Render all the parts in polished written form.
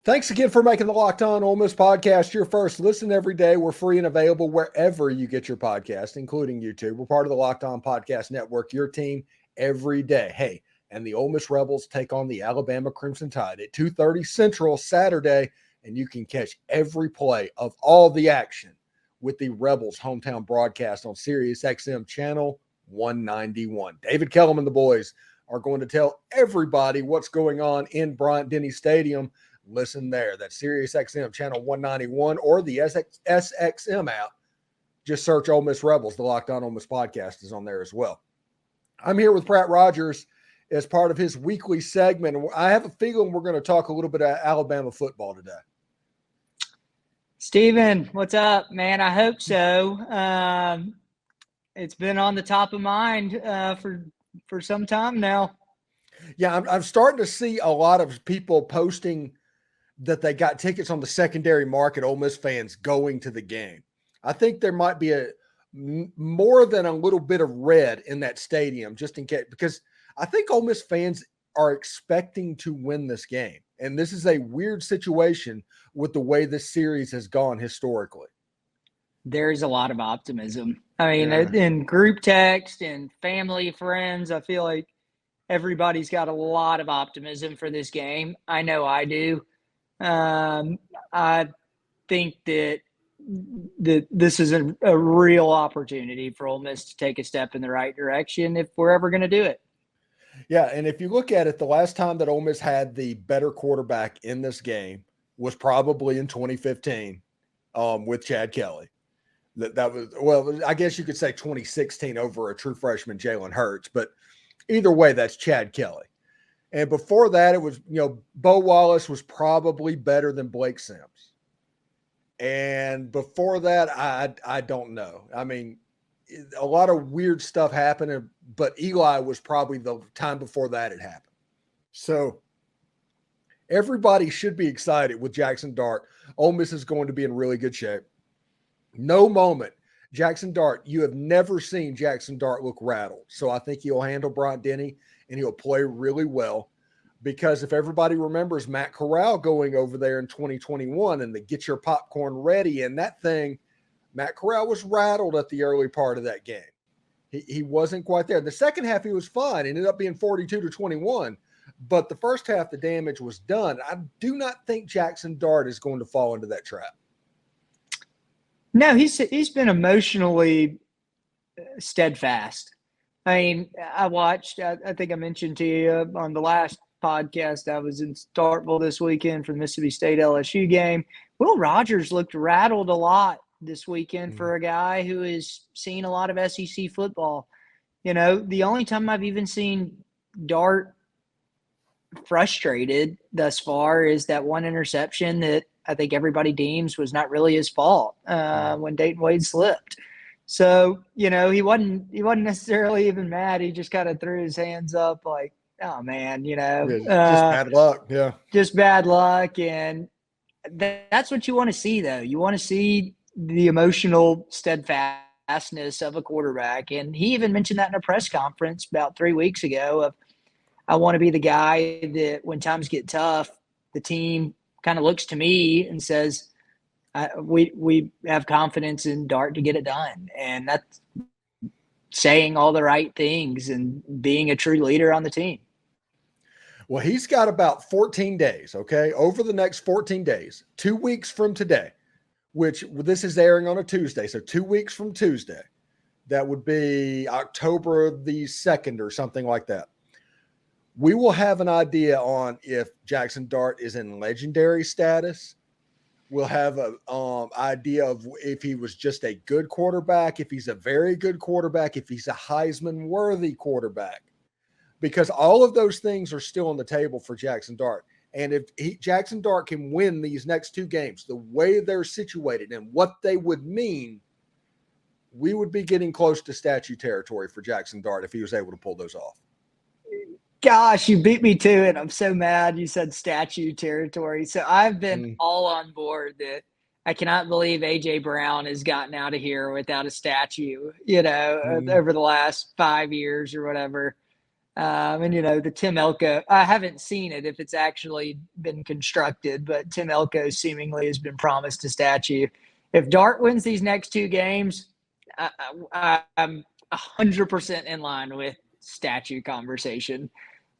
Thanks again for making the Locked On Ole Miss podcast your first listen every day. We're free and available wherever you get your podcast, including YouTube. We're part of the Locked On Podcast Network, your team every day. Hey, and the Ole Miss Rebels take on the Alabama Crimson Tide at 2:30 Central Saturday, and you can catch every play of all the action with the Rebels hometown broadcast on Sirius XM channel 191. David Kellum and the boys are going to tell everybody what's going on in Bryant-Denny Stadium. Listen there. That's Sirius XM channel 191 or the SXM app. Just search Ole Miss Rebels. The Locked On Ole Miss podcast is on there as well. I'm here with Pratt Rogers as part of his weekly segment. I have a feeling we're going to talk a little bit about Alabama football today. Steven, what's up, man? I hope so. It's been on the top of mind for some time now. Yeah, I'm starting to see a lot of people posting that they got tickets on the secondary market, Ole Miss fans going to the game. I think there might be more than a little bit of red in that stadium, just in case, because I think Ole Miss fans are expecting to win this game. And this is a weird situation with the way this series has gone historically. There's a lot of optimism. I mean, in group text and family, friends, I feel like everybody's got a lot of optimism for this game. I know I do. I think that this is a real opportunity for Ole Miss to take a step in the right direction if we're ever going to do it. Yeah, and if you look at it, the last time that Ole Miss had the better quarterback in this game was probably in 2015 with Chad Kelly. That was, well, I guess you could say 2016 over a true freshman Jalen Hurts, but either way, that's Chad Kelly. And before that, it was, Bo Wallace was probably better than Blake Sims. And before that, I don't know. I mean, a lot of weird stuff happened, but Eli was probably the time before that it happened. So everybody should be excited with Jackson Dart. Ole Miss is going to be in really good shape. No moment. Jackson Dart, you have never seen Jackson Dart look rattled. So I think he'll handle Bryant-Denny and he'll play really well, because if everybody remembers Matt Corral going over there in 2021 and the get your popcorn ready and that thing, Matt Corral was rattled at the early part of that game. He wasn't quite there. The second half, he was fine. It ended up being 42-21. But the first half, the damage was done. I do not think Jackson Dart is going to fall into that trap. No, he's been emotionally steadfast. I mean, I watched, I think I mentioned to you on the last podcast, I was in Starkville this weekend for the Mississippi State LSU game. Will Rogers looked rattled a lot this weekend for a guy who has seen a lot of SEC football. The only time I've even seen Dart frustrated thus far is that one interception that I think everybody deems was not really his fault when Dayton Wade slipped. So, he wasn't necessarily even mad. He just kind of threw his hands up like, oh, man, just bad luck. Yeah. Just bad luck. And that's what you want to see, though. You want to see the emotional steadfastness of a quarterback. And he even mentioned that in a press conference about 3 weeks ago of, I want to be the guy that when times get tough, the team kind of looks to me and says, we have confidence in Dart to get it done. And that's saying all the right things and being a true leader on the team. Well, he's got about 14 days, okay? Over the next 14 days, 2 weeks from today, which this is airing on a Tuesday. So 2 weeks from Tuesday, that would be October the 2nd or something like that. We will have an idea on if Jackson Dart is in legendary status. We'll have an idea of if he was just a good quarterback, if he's a very good quarterback, if he's a Heisman-worthy quarterback. Because all of those things are still on the table for Jackson Dart. And if Jackson Dart can win these next two games, the way they're situated and what they would mean, we would be getting close to statue territory for Jackson Dart if he was able to pull those off. Gosh, you beat me to it. I'm so mad you said statue territory. So I've been all on board that I cannot believe A.J. Brown has gotten out of here without a statue, over the last 5 years or whatever. And, the Tim Elko, I haven't seen it if it's actually been constructed, but Tim Elko seemingly has been promised a statue. If Dart wins these next two games, I'm 100% in line with statue conversation.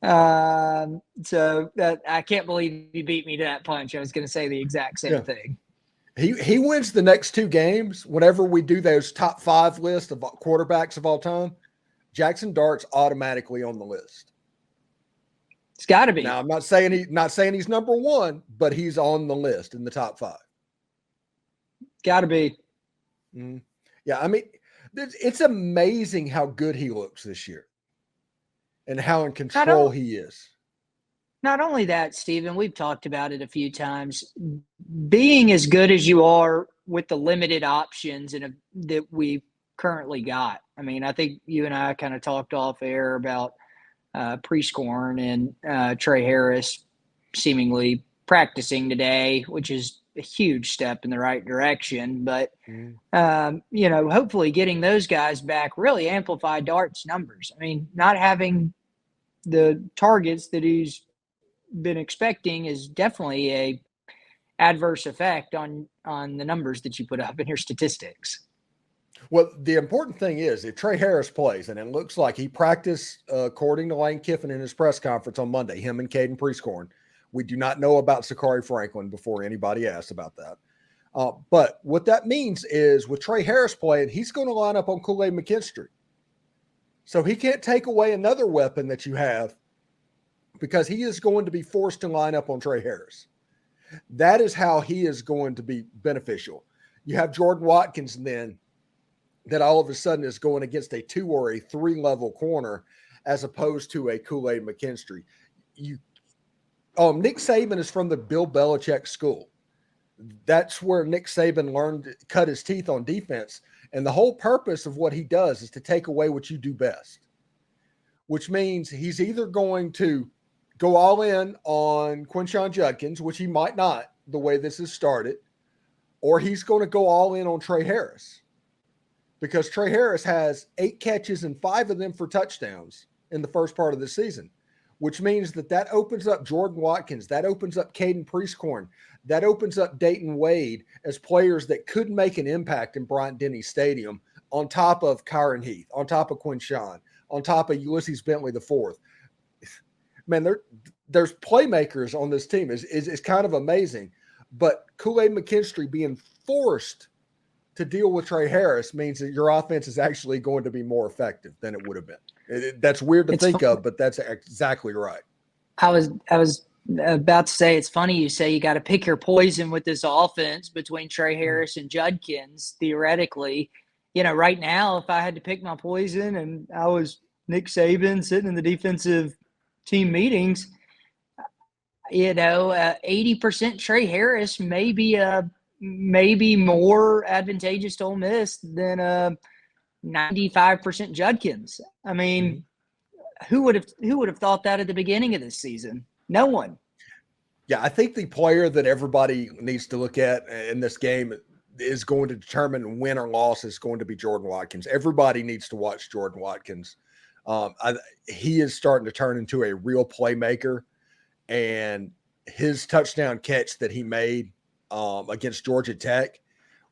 So I can't believe you beat me to that punch. I was going to say the exact same thing. He wins the next two games. Whenever we do those top 5 lists of quarterbacks of all time, Jackson Dart's automatically on the list. It's got to be. Now, I'm not saying he's number 1, but he's on the list in the top 5. Got to be. Mm-hmm. Yeah, I mean, it's amazing how good he looks this year and how in control he is. Not only that, Stephen, we've talked about it a few times. Being as good as you are with the limited options that we've currently got. I mean, I think you and I kind of talked off air about Prescorn and Trey Harris seemingly practicing today, which is a huge step in the right direction. But, hopefully getting those guys back really amplified Dart's numbers. I mean, not having the targets that he's been expecting is definitely a adverse effect on the numbers that you put up in your statistics. Well, the important thing is if Trey Harris plays, and it looks like he practiced according to Lane Kiffin in his press conference on Monday, him and Caden Prescorn. We do not know about Sakari Franklin before anybody asked about that. But what that means is with Trey Harris playing, he's going to line up on Kool-Aid McKinstry. So he can't take away another weapon that you have because he is going to be forced to line up on Trey Harris. That is how he is going to be beneficial. You have Jordan Watkins then that all of a sudden is going against a 2 or a 3 level corner as opposed to a Kool-Aid McKinstry. Nick Saban is from the Bill Belichick school. That's where Nick Saban learned to cut his teeth on defense. And the whole purpose of what he does is to take away what you do best, which means he's either going to go all in on Quinshon Judkins, which he might not the way this has started, or he's going to go all in on Trey Harris because Trey Harris has 8 catches and 5 of them for touchdowns in the first part of the season, which means that opens up Jordan Watkins, that opens up Caden Prescorn, that opens up Dayton Wade as players that could make an impact in Bryant-Denny Stadium on top of Kyron Heath, on top of Quinshon, on top of Ulysses Bentley IV. Man, there's playmakers on this team. It's kind of amazing. But Kool-Aid McKinstry being forced to deal with Trey Harris means that your offense is actually going to be more effective than it would have been. That's weird to think of, but that's exactly right. I was about to say, it's funny you say you got to pick your poison with this offense between Trey Harris and Judkins, theoretically. Right now, if I had to pick my poison and I was Nick Saban sitting in the defensive team meetings, 80% Trey Harris may be more advantageous to Ole Miss than 95% Judkins. I mean, who would have thought that at the beginning of this season? No one. Yeah, I think the player that everybody needs to look at in this game is going to determine win or loss is going to be Jordan Watkins. Everybody needs to watch Jordan Watkins. He is starting to turn into a real playmaker, and his touchdown catch that he made against Georgia Tech,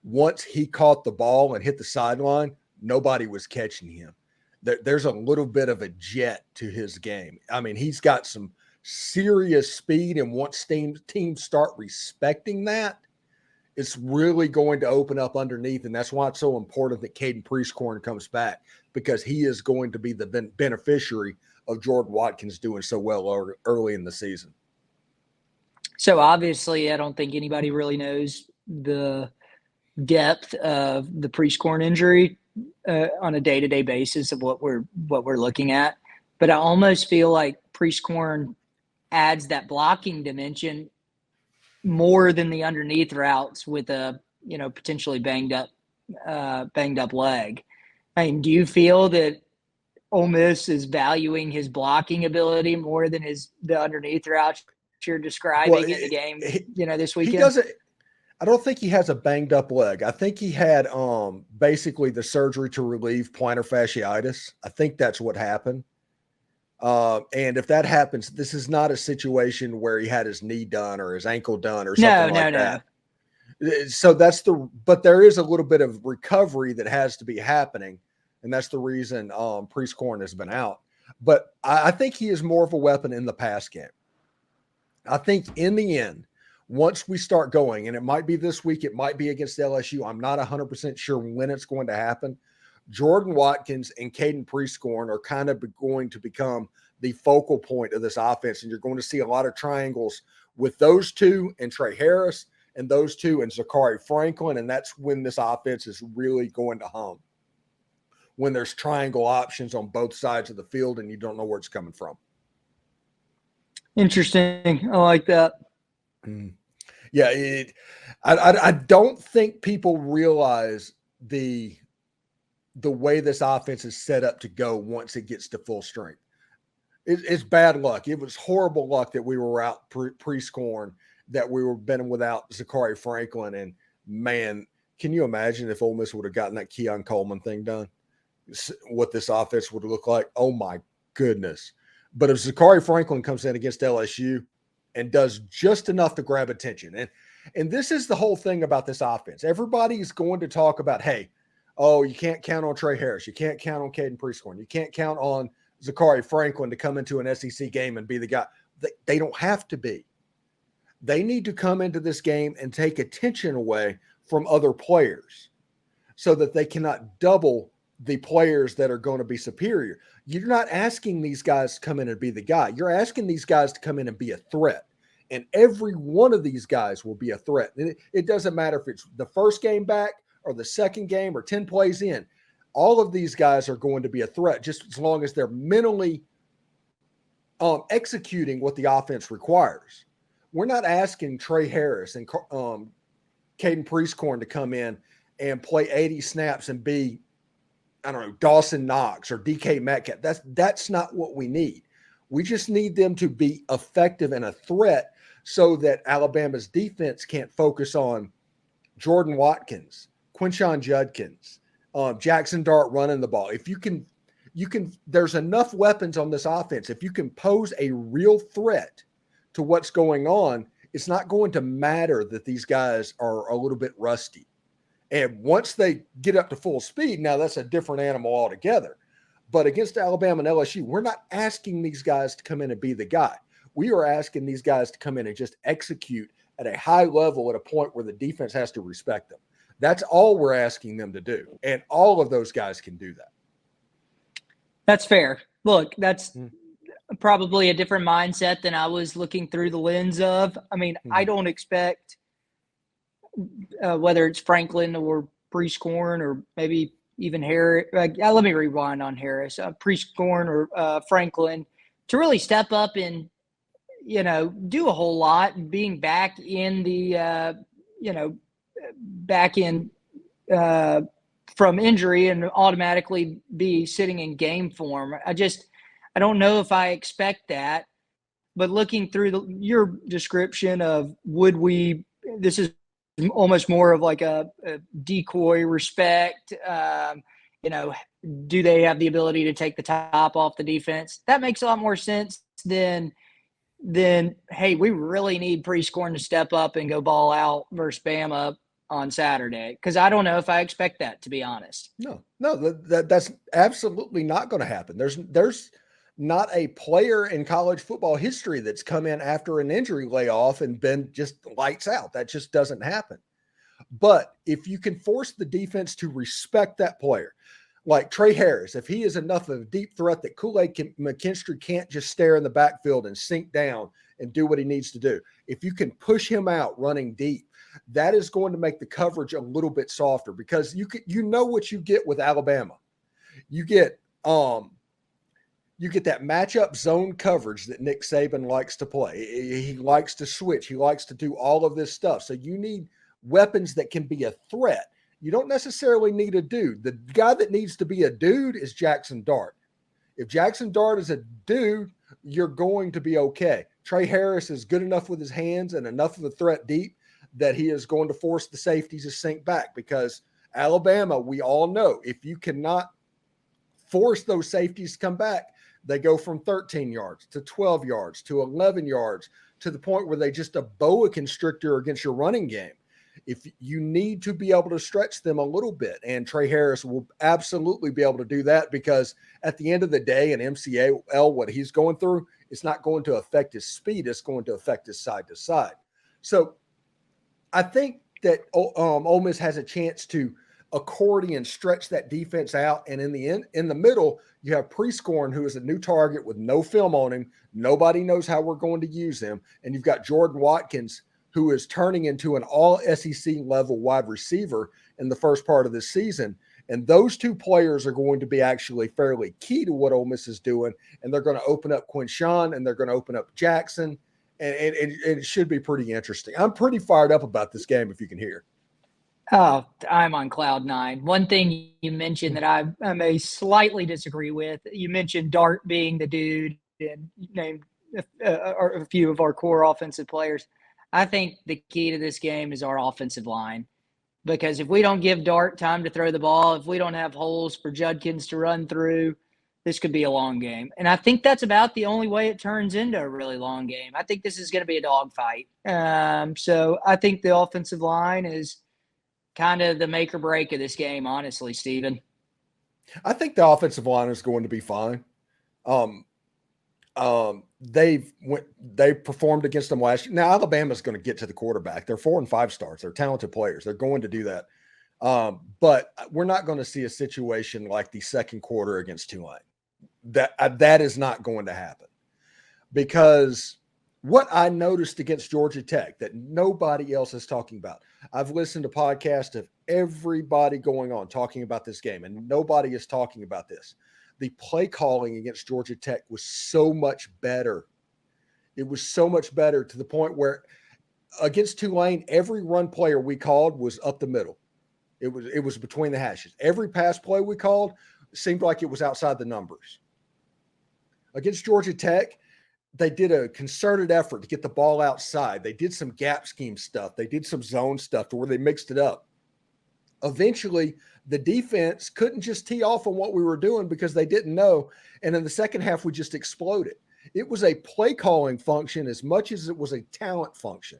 once he caught the ball and hit the sideline, nobody was catching him. There's a little bit of a jet to his game. I mean, he's got some serious speed, and once teams start respecting that, it's really going to open up underneath, and that's why it's so important that Caden Prescorn comes back, because he is going to be the beneficiary of Jordan Watkins doing so well early in the season. So obviously, I don't think anybody really knows the depth of the Prescorn injury on a day-to-day basis of what we're looking at, but I almost feel like Prescorn adds that blocking dimension more than the underneath routes with a potentially banged up leg. I mean, do you feel that Ole Miss is valuing his blocking ability more than the underneath routes you're describing in the game this weekend? He doesn't. I don't think he has a banged up leg. I think he had basically the surgery to relieve plantar fasciitis. I think that's what happened. And if that happens, this is not a situation where he had his knee done or his ankle done or No, something no, like no. that. So but there is a little bit of recovery that has to be happening. And that's the reason Priestcorn has been out. But I think he is more of a weapon in the pass game. I think in the end, once we start going, and it might be this week, it might be against LSU. I'm not 100% sure when it's going to happen. Jordan Watkins and Caden Priestcorn are kind of going to become the focal point of this offense. And you're going to see a lot of triangles with those two and Trey Harris and those two and Zachary Franklin. And that's when this offense is really going to hum. When there's triangle options on both sides of the field and you don't know where it's coming from. Interesting. I like that. Yeah, I don't think people realize the way this offense is set up to go once it gets to full strength. It's bad luck. It was horrible luck that we were out Priestcorn, that we were been without Zachary Franklin. And man, can you imagine if Ole Miss would have gotten that Keon Coleman thing done? What this offense would look like? Oh my goodness. But if Zachary Franklin comes in against LSU and does just enough to grab attention, and this is the whole thing about this offense. Everybody's going to talk about, hey, oh, you can't count on Trey Harris. You can't count on Caden Priestcorn. You can't count on Zachary Franklin to come into an SEC game and be the guy. They don't have to be. They need to come into this game and take attention away from other players so that they cannot double the players that are going to be superior. You're not asking these guys to come in and be the guy. You're asking these guys to come in and be a threat. And every one of these guys will be a threat. And it doesn't matter if it's the first game back or the second game or 10 plays in. All of these guys are going to be a threat just as long as they're mentally executing what the offense requires. We're not asking Trey Harris and Caden Priestcorn to come in and play 80 snaps and be, I don't know, Dawson Knox or DK Metcalf. That's not what we need. We just need them to be effective and a threat so that Alabama's defense can't focus on Jordan Watkins, Quinshon Judkins, Jackson Dart running the ball. If you can, there's enough weapons on this offense. If you can pose a real threat to what's going on, it's not going to matter that these guys are a little bit rusty. And once they get up to full speed, now that's a different animal altogether. But against Alabama and LSU, we're not asking these guys to come in and be the guy. We are asking these guys to come in and just execute at a high level at a point where the defense has to respect them. That's all we're asking them to do. And all of those guys can do that. That's fair. Look, that's probably a different mindset than I was looking through the lens of. I mean, I don't expect whether it's Franklin or Priestcorn or maybe even Harris. Let me rewind on Harris. Priestcorn or Franklin to really step up and, do a whole lot, and being back in the, back in from injury and automatically be sitting in game form. I don't know if I expect that. But looking through your description of this is almost more of like a decoy respect. Do they have the ability to take the top off the defense? That makes a lot more sense than hey, we really need Priestcorn to step up and go ball out versus Bama on Saturday. Because I don't know if I expect that, to be honest. No, that's absolutely not going to happen. There's not a player in college football history that's come in after an injury layoff and been just lights out. That just doesn't happen. But if you can force the defense to respect that player, like Trey Harris, if he is enough of a deep threat that Kool-Aid McKinstry can't just stare in the backfield and sink down and do what he needs to do. If you can push him out running deep, that is going to make the coverage a little bit softer because you know what you get with Alabama. You get that matchup zone coverage that Nick Saban likes to play. He likes to switch. He likes to do all of this stuff. So you need weapons that can be a threat. You don't necessarily need a dude. The guy that needs to be a dude is Jackson Dart. If Jackson Dart is a dude, you're going to be okay. Trey Harris is good enough with his hands and enough of a threat deep that he is going to force the safeties to sink back because Alabama, we all know, if you cannot force those safeties to come back, They go from 13 yards to 12 yards to 11 yards to the point where they just a boa constrictor against your running game. If you need to be able to stretch them a little bit, and Trey Harris will absolutely be able to do that, because at the end of the day in MCL, what he's going through, it's not going to affect his speed. It's going to affect his side to side. So I think that Ole Miss has a chance to accordion stretch that defense out. And in the middle, you have Prescorn, who is a new target with no film on him. Nobody knows how we're going to use him. And you've got Jordan Watkins, who is turning into an all SEC level wide receiver in the first part of this season. And those two players are going to be actually fairly key to what Ole Miss is doing. And they're going to open up Quinshawn, and they're going to open up Jackson. And it should be pretty interesting. I'm pretty fired up about this game, if you can hear. Oh, I'm on cloud nine. One thing you mentioned that I may slightly disagree with, you mentioned Dart being the dude and named a few of our core offensive players. I think the key to this game is our offensive line, because if we don't give Dart time to throw the ball, if we don't have holes for Judkins to run through, this could be a long game. And I think that's about the only way it turns into a really long game. I think this is going to be a dogfight. So I think the offensive line is kind of the make or break of this game, honestly, Stephen. I think the offensive line is going to be fine. They performed against them last year. Now Alabama's going to get to the quarterback. They're 4 and 5 stars. They're talented players. They're going to do that. But we're not going to see a situation like the second quarter against Tulane. That is not going to happen, because what I noticed against Georgia Tech that nobody else is talking about. I've listened to podcasts of everybody going on talking about this game, and nobody is talking about this. The play calling against Georgia Tech was so much better. It was so much better to the point where against Tulane, every run player we called was up the middle. It was between the hashes. Every pass play we called seemed like it was outside the numbers. Against Georgia Tech, they did a concerted effort to get the ball outside. They did some gap scheme stuff. They did some zone stuff to where they mixed it up. Eventually, the defense couldn't just tee off on what we were doing because they didn't know. And in the second half, we just exploded. It was a play calling function as much as it was a talent function,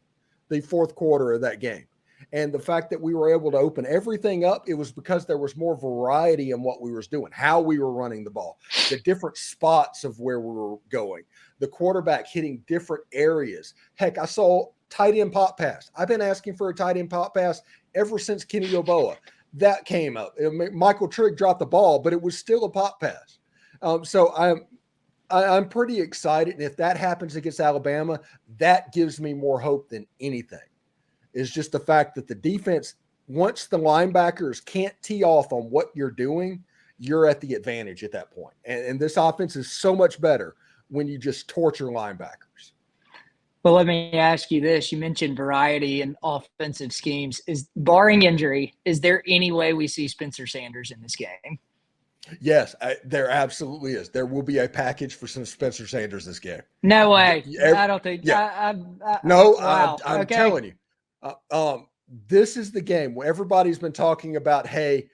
the fourth quarter of that game. And the fact that we were able to open everything up, it was because there was more variety in what we were doing, how we were running the ball, the different spots of where we were going, the quarterback hitting different areas. Heck, I saw tight end pop pass. I've been asking for a tight end pop pass ever since Kenny Yeboah. That came up. Michael Trigg dropped the ball, but it was still a pop pass. So I'm pretty excited. And if that happens against Alabama, that gives me more hope than anything. Is just the fact that the defense, once the linebackers can't tee off on what you're doing, you're at the advantage at that point. And this offense is so much better when you just torture linebackers. Well, let me ask you this. You mentioned variety in offensive schemes. Is, barring injury, is there any way we see Spencer Sanders in this game? Yes, there absolutely is. There will be a package for some Spencer Sanders this game. No way. I don't think. Yeah. Wow. I'm okay. telling you. This is the game where everybody's been talking about, hey,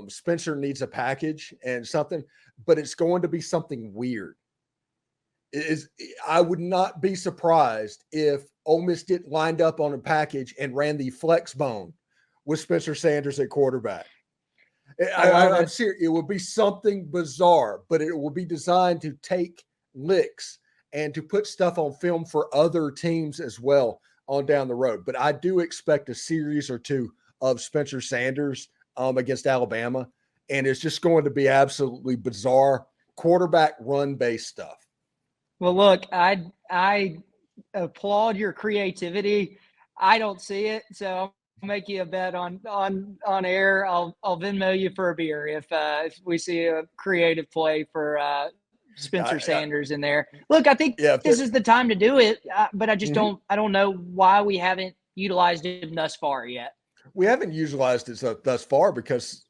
Spencer needs a package and something, but it's going to be something weird. I would not be surprised if Ole Miss didn't lined up on a package and ran the flex bone with Spencer Sanders at quarterback. I'm serious. It will be something bizarre, but it will be designed to take licks and to put stuff on film for other teams as well on down the road. But I do expect a series or two of Spencer Sanders against Alabama, and it's just going to be absolutely bizarre quarterback run-based stuff. Well, look, I applaud your creativity. I don't see it, so I'll make you a bet on air. I'll Venmo you for a beer if we see a creative play for Spencer Sanders in there. Look, I think this is the time to do it, but I just don't know why we haven't utilized it thus far yet. We haven't utilized it thus far because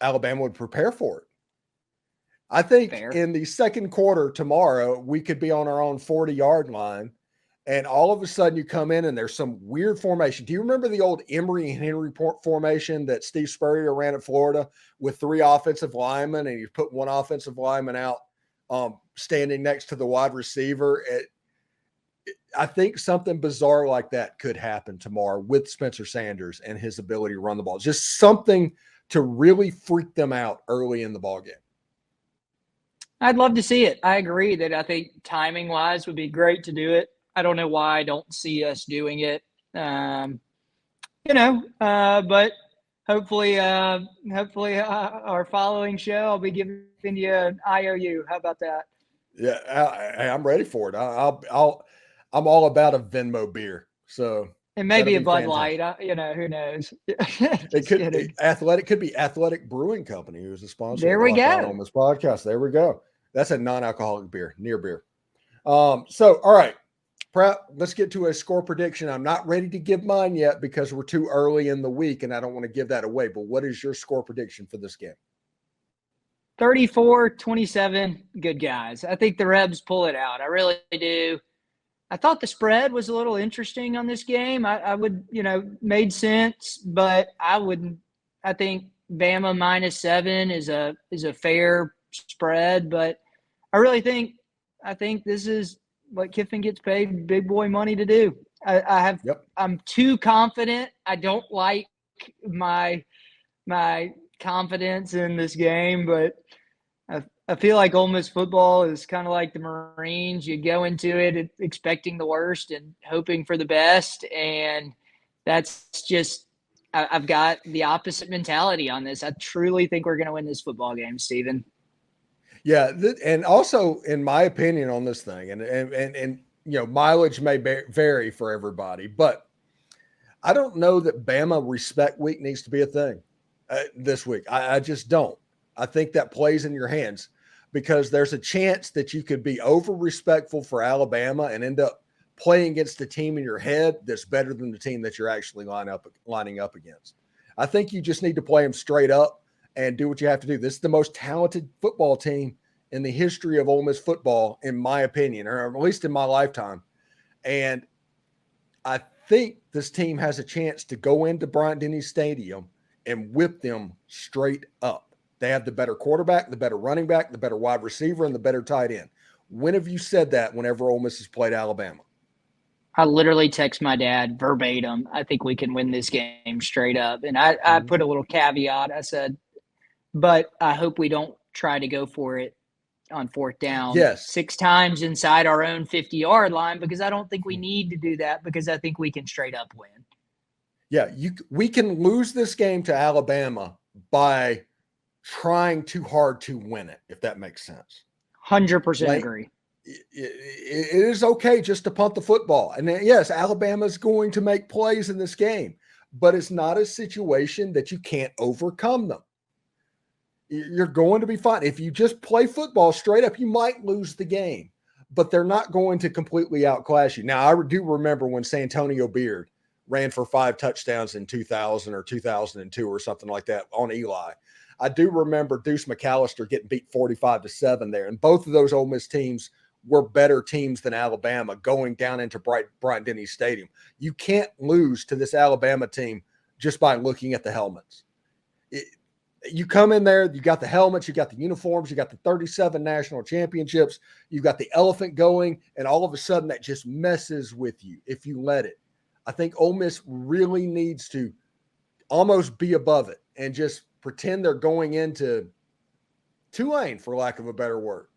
Alabama would prepare for it. I think in the second quarter tomorrow, we could be on our own 40-yard line And all of a sudden you come in and there's some weird formation. Do you remember the old Emory and Henry formation that Steve Spurrier ran at Florida with 3 offensive linemen, and you put 1 offensive lineman out standing next to the wide receiver? I think something bizarre like that could happen tomorrow with Spencer Sanders and his ability to run the ball. Just something to really freak them out early in the ballgame. I'd love to see it. I agree that I think timing-wise would be great to do it. I don't know why I don't see us doing it. But hopefully our following show, I'll be giving you an IOU. How about that? Yeah, I'm ready for it. I'm all about a Venmo beer. So and maybe a Bud Light. Who knows? It could be Athletic Brewing Company, who's a sponsor. There we go on this podcast. There we go. That's a non-alcoholic beer, near beer. So all right, Pratt, let's get to a score prediction. I'm not ready to give mine yet because we're too early in the week, and I don't want to give that away. But what is your score prediction for this game? 34-27, good guys. I think the Rebs pull it out. I really do. I thought the spread was a little interesting on this game. I would, made sense, but I think Bama -7 is a fair spread, but I think this is what Kiffin gets paid big boy money to do. I'm too confident. I don't like my confidence in this game, but I feel like Ole Miss football is kind of like the Marines. You go into it expecting the worst and hoping for the best, and that's just I've got the opposite mentality on this. I truly think we're going to win this football game, Stephen. Yeah, and also, in my opinion on this thing, and mileage may vary for everybody, but I don't know that Bama respect week needs to be a thing this week. I just don't. I think that plays in your hands because there's a chance that you could be over respectful for Alabama and end up playing against the team in your head that's better than the team that you're actually lining up against. I think you just need to play them straight up and do what you have to do. This is the most talented football team in the history of Ole Miss football, in my opinion, or at least in my lifetime. And I think this team has a chance to go into Bryant-Denny Stadium and whip them straight up. They have the better quarterback, the better running back, the better wide receiver, and the better tight end. When have you said that whenever Ole Miss has played Alabama? I literally text my dad verbatim, I think we can win this game straight up. And I put a little caveat. I said, but I hope we don't try to go for it on 4th down 6 times inside our own 50-yard line, because I don't think we need to do that, because I think we can straight up win. Yeah, we can lose this game to Alabama by trying too hard to win it, if that makes sense. 100% agree. It is okay just to punt the football. And yes, Alabama's going to make plays in this game, but it's not a situation that you can't overcome them. You're going to be fine. If you just play football straight up, you might lose the game, but they're not going to completely outclass you. Now, I do remember when Santonio Beard ran for 5 touchdowns in 2000 or 2002 or something like that on Eli. I do remember Deuce McAllister getting beat 45-7 there. And both of those Ole Miss teams were better teams than Alabama going down into Bryant-Denny Stadium. You can't lose to this Alabama team just by looking at the helmets. You come in there, you got the helmets, you got the uniforms, you got the 37 national championships, you got the elephant going, and all of a sudden that just messes with you if you let it. I think Ole Miss really needs to almost be above it and just pretend they're going into Tulane, for lack of a better word.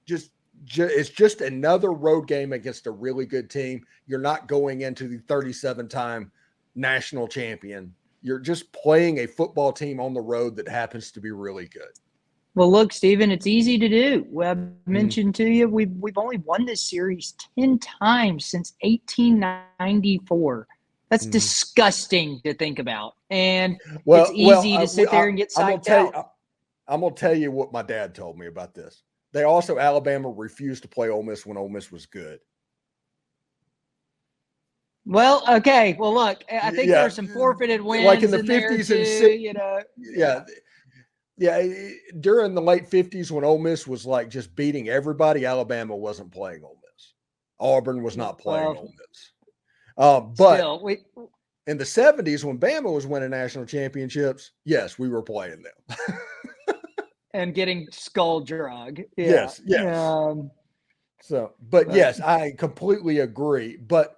It's just another road game against a really good team. You're not going into the 37-time national champion. You're just playing a football team on the road that happens to be really good. Well, look, Stephen, it's easy to do. Well, I mentioned to you, we've only won this series 10 times since 1894. That's disgusting to think about. And it's easy to sit there and get psyched out. I'm going to tell you what my dad told me about this. Alabama refused to play Ole Miss when Ole Miss was good. Well, okay. Well, look, I think there are some forfeited wins like in the 50s and 60s. Yeah. During the late 50s when Ole Miss was like just beating everybody, Alabama wasn't playing Ole Miss. Auburn was not playing Ole Miss. But still, in the 70s, when Bama was winning national championships, yes, we were playing them. And getting skull drug. Yeah. Yes. But yes, I completely agree. But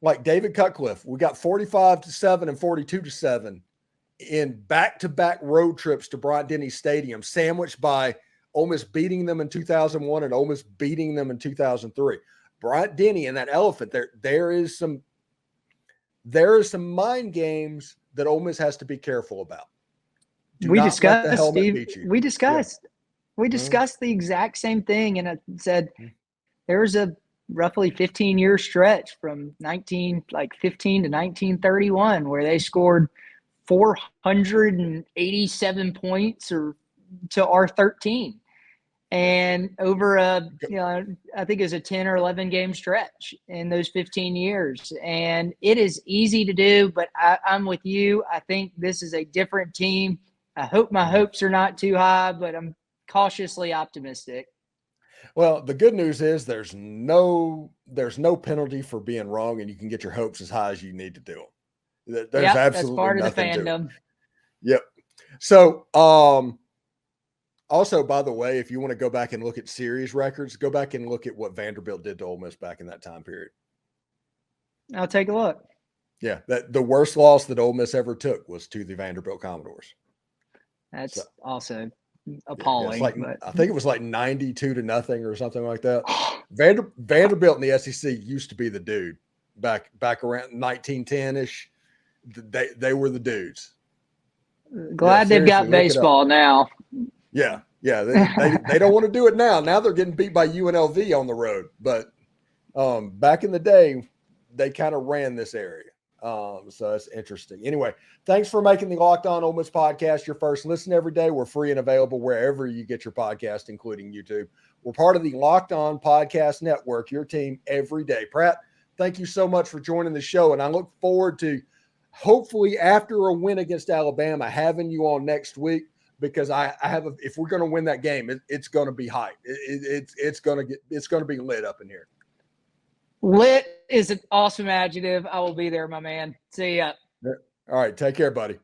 like David Cutcliffe, we got 45-7 and 42-7 in back-to-back road trips to Bryant-Denny Stadium, sandwiched by Ole Miss beating them in 2001 and Ole Miss beating them in 2003. Bryant-Denny and that elephant, there is some mind games that Ole Miss has to be careful about. We discussed, Steve. We discussed the exact same thing, and I said there's a roughly 15-year stretch from 15 to 1931 where they scored 487 points or to our 13, and over I think it was a 10 or 11 game stretch in those 15 years. And it is easy to do, but I'm with you. I think this is a different team. I hope my hopes are not too high, but I'm cautiously optimistic. Well, the good news is there's no penalty for being wrong, and you can get your hopes as high as you need to do them. There's absolutely that's part nothing of the fandom. Yep. So, also, by the way, if you want to go back and look at series records, go back and look at what Vanderbilt did to Ole Miss back in that time period. I'll take a look. Yeah, the worst loss that Ole Miss ever took was to the Vanderbilt Commodores. That's also appalling. I think it was like 92-0 or something like that. Vanderbilt in the SEC used to be the dude back around 1910-ish. They were the dudes. Glad they've got baseball now. Yeah. They don't want to do it now. Now they're getting beat by UNLV on the road. But back in the day, they kind of ran this area. So that's interesting. Anyway, thanks for making the Locked On Ole Miss podcast your first listen every day. We're free and available wherever you get your podcast, including YouTube. We're part of the Locked On Podcast Network, your team every day. Pratt, thank you so much for joining the show, and I look forward to hopefully after a win against Alabama having you on next week, because if we're going to win that game, it's going to be hype. It's going to be lit up in here. Lit is an awesome adjective. I will be there, my man. See ya. All right. Take care, buddy.